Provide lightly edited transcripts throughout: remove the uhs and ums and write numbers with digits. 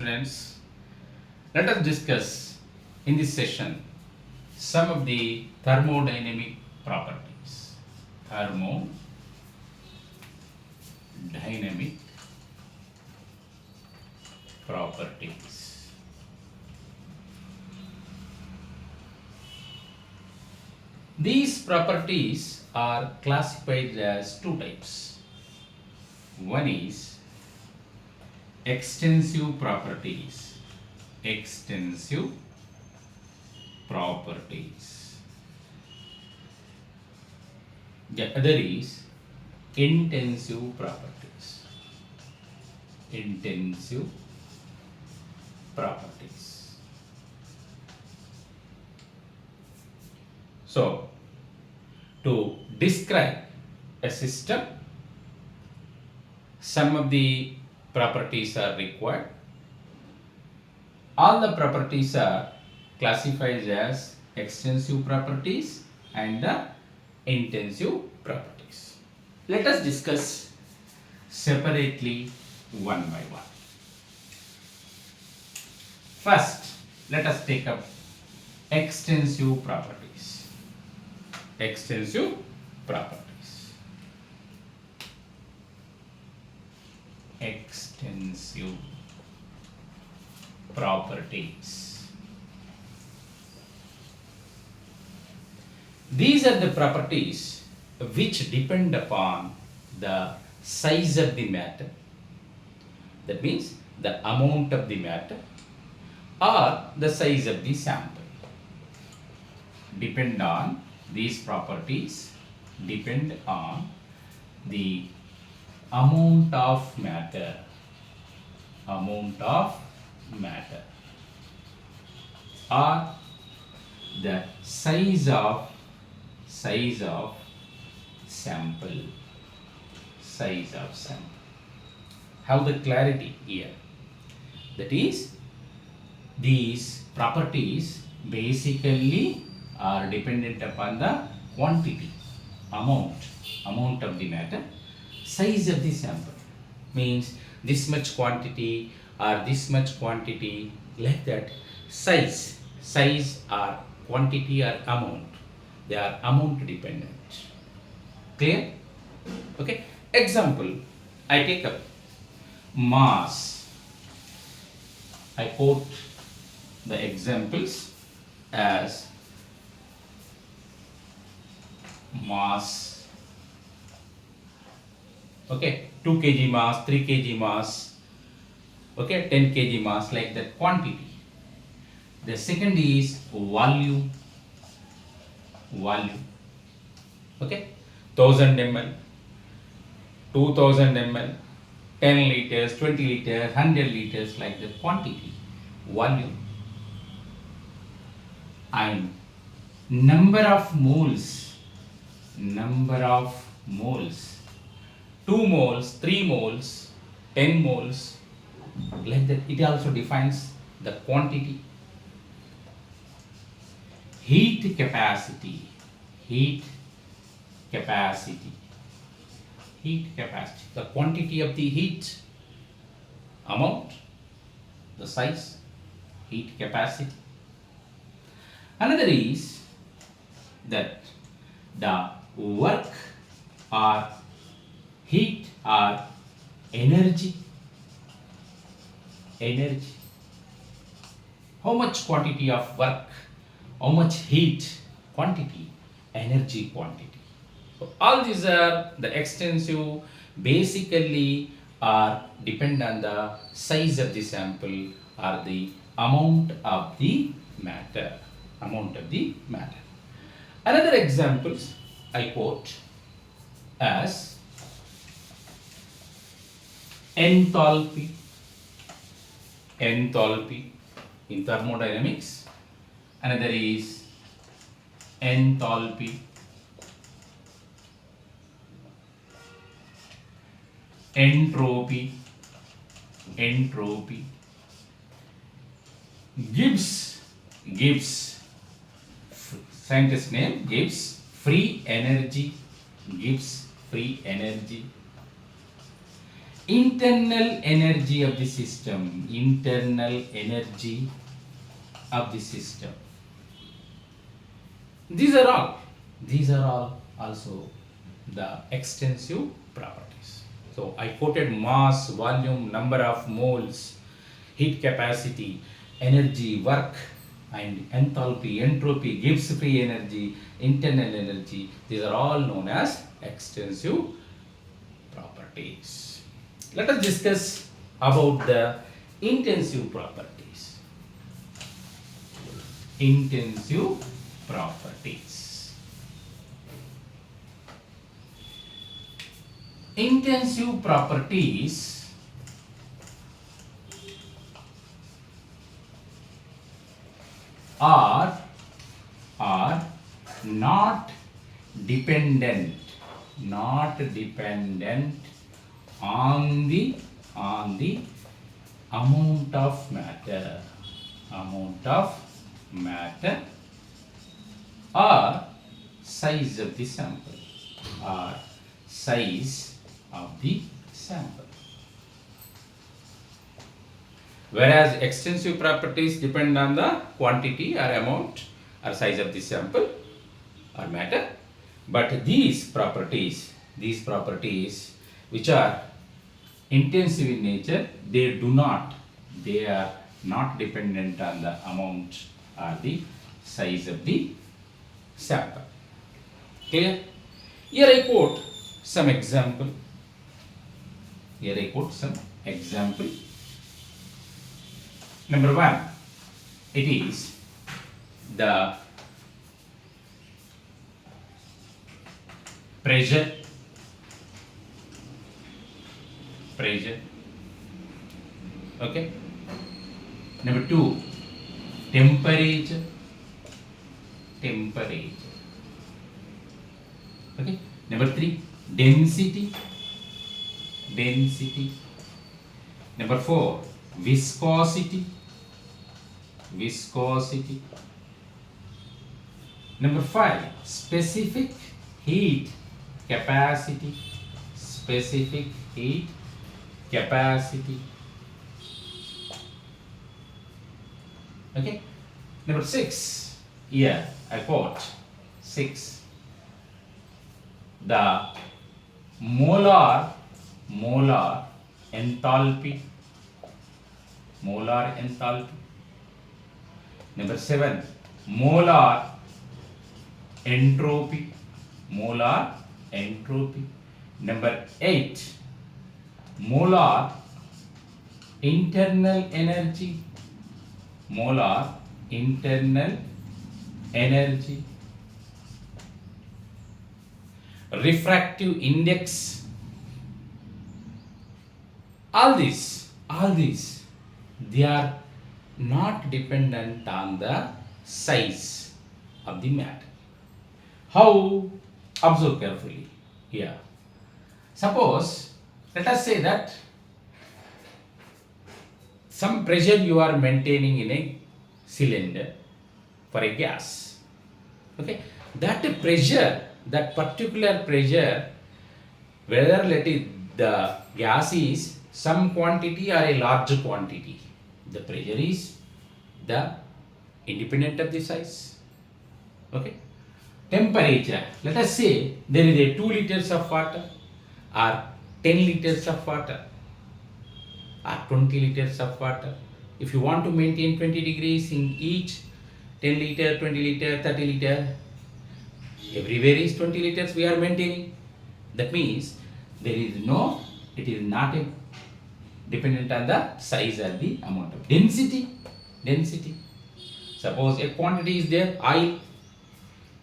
Friends, let us discuss in this session some of the thermodynamic properties. Thermodynamic properties. These properties are classified as two types. One is extensive properties. Extensive properties. The other is intensive properties. Intensive properties. So, to describe a system, some of the properties are required. All the properties are classified as extensive properties and the intensive properties. Let us discuss separately one by one. First, let us take up extensive properties. Extensive properties. Extensive properties. These are the properties which depend upon the size of the matter. That means the amount of the matter or the size of the sample. Depend on these properties, depend on the amount of matter. Amount of matter or the size of sample. Size of sample. Have the clarity here. That is, these properties basically are dependent upon the quantity, amount of the matter, size of the sample. Means this much quantity or this much quantity, like that. Size or quantity or amount, they are amount dependent. Clear? Okay. Example, I take up mass. I quote the examples as mass. Okay, 2 kg mass, 3 kg mass, okay, 10 kg mass, like that quantity. The second is volume. Okay, 1000 ml, 2000 ml, 10 liters, 20 liters, 100 liters, like that quantity, volume. And number of moles. 2 moles, 3 moles, 10 moles, like that. It also defines the quantity. Heat capacity. The quantity of the heat, amount, the size, heat capacity. Another is that the work or heat or energy. How much quantity of work, how much heat quantity, energy quantity. So all these are the extensive, basically are depend on the size of the sample or the amount of the matter. Another examples I quote as enthalpy in thermodynamics. Another is enthalpy. Entropy. Gibbs, scientist name Gibbs, free energy. internal energy of the system. Internal energy of the system. These are all also the extensive properties. So I quoted mass, volume, number of moles, heat capacity, energy, work, and enthalpy, entropy, Gibbs free energy, internal energy. These are all known as extensive properties. Let us discuss about the intensive properties. Intensive properties. Intensive properties are not dependent on the amount of matter or size of the sample whereas extensive properties depend on the quantity or amount or size of the sample or matter, but these properties which are intensive in nature, they are not dependent on the amount or the size of the sample. Clear? Here I quote some example. Number 1, it is the pressure. Okay. Number 2, temperature. Okay. Number 3, density. Number 4, viscosity. Number 5, specific heat capacity. Okay. Number 6, here I quote 6, the molar enthalpy. Number 7, molar entropy. Number 8, molar internal energy. Refractive index. All these they are not dependent on the size of the matter. How? Observe carefully here. Suppose, let us say that some pressure you are maintaining in a cylinder for a gas. Okay, that particular pressure, whether the gas is some quantity or a large quantity, the pressure is the independent of the size. Okay. Temperature, let us say there is a 2 liters of water or 10 liters of water or 20 liters of water. If you want to maintain 20 degrees in each 10 liter, 20 liter, 30 liter, everywhere is 20 liters we are maintaining. That means it is not dependent on the size or the amount of density. Suppose a quantity is there, oil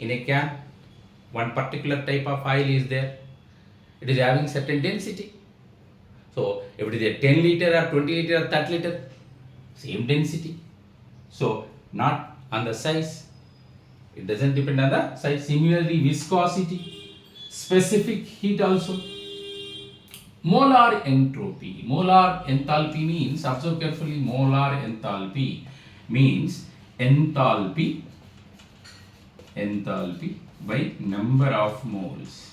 in a can, one particular type of oil is there, it is having certain density. So if it is a 10 liter or 20 liter or 30 liter, same density. So not on the size, it doesn't depend on the size. Similarly, viscosity, specific heat also. Molar entropy, molar enthalpy means, observe carefully, molar enthalpy means enthalpy by number of moles.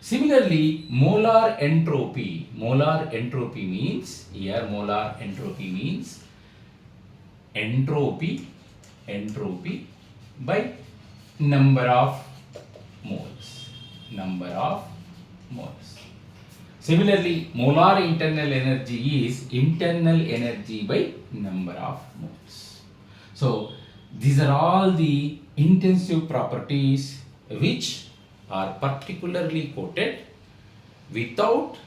Similarly, molar entropy means, here molar entropy means entropy by number of moles. Similarly, molar internal energy is internal energy by number of moles. So these are all the intensive properties which are particularly quoted without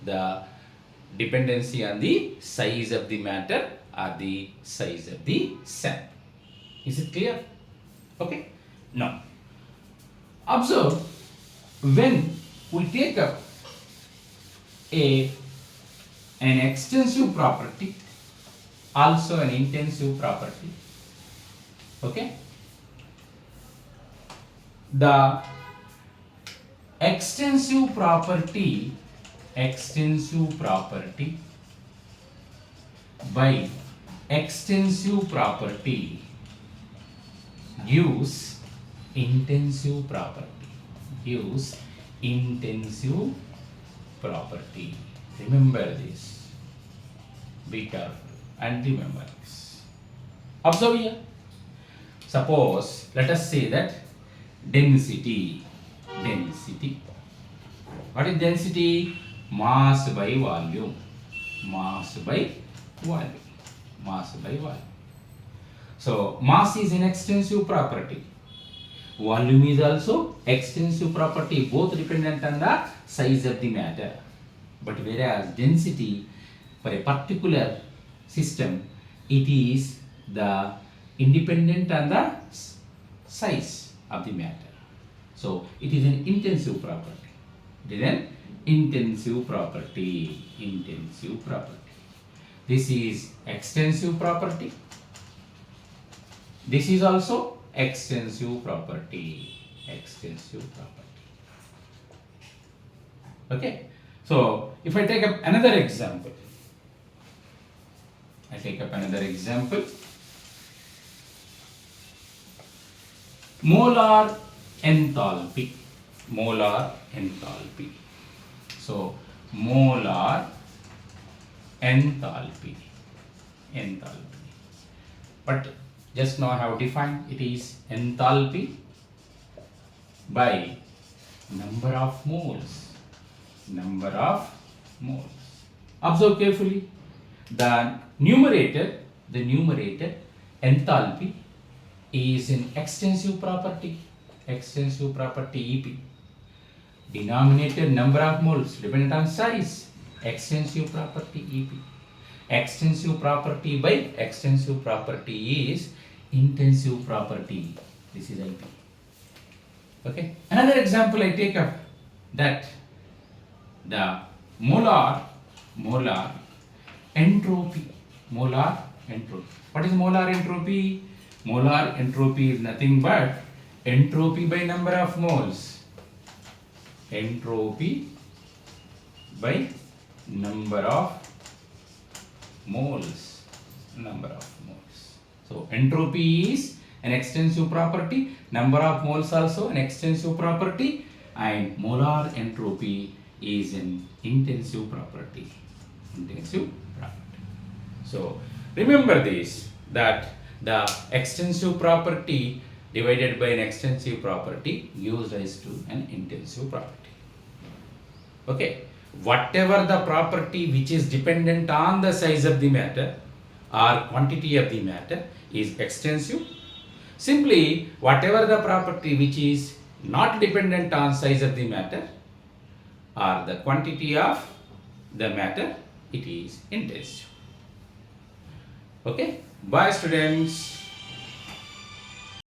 the dependency on the size of the matter or the size of the sample. Is it clear? Okay. Now, observe, when we take up an extensive property, also an intensive property, okay, the extensive property by extensive property gives intensive property. Remember this. Be careful and remember this. Observe here. Suppose, let us say that density. What is density? Mass by volume. So mass is an extensive property. Volume is also extensive property, both dependent on the size of the matter. But whereas density for a particular system, it is the independent on the size of the matter. So it is an intensive property. This is extensive property. This is also extensive property. Okay. So if I take up another example, molar enthalpy. So molar enthalpy. But just now I have defined, it is enthalpy by number of moles. Observe carefully. The numerator enthalpy is an extensive property EP. Denominator number of moles dependent on size, extensive property EP. Extensive property by extensive property is intensive property. This is IP. Okay. Another example I take up, that the molar entropy. What is molar entropy? Molar entropy is nothing but entropy by number of moles. So entropy is an extensive property, number of moles also an extensive property, and molar entropy is an intensive property. So remember this, that the extensive property divided by an extensive property gives rise to an intensive property. Okay. Whatever the property which is dependent on the size of the matter or quantity of the matter is extensive. Simply, whatever the property which is not dependent on size of the matter or the quantity of the matter, it is intensive. Okay. Bye students.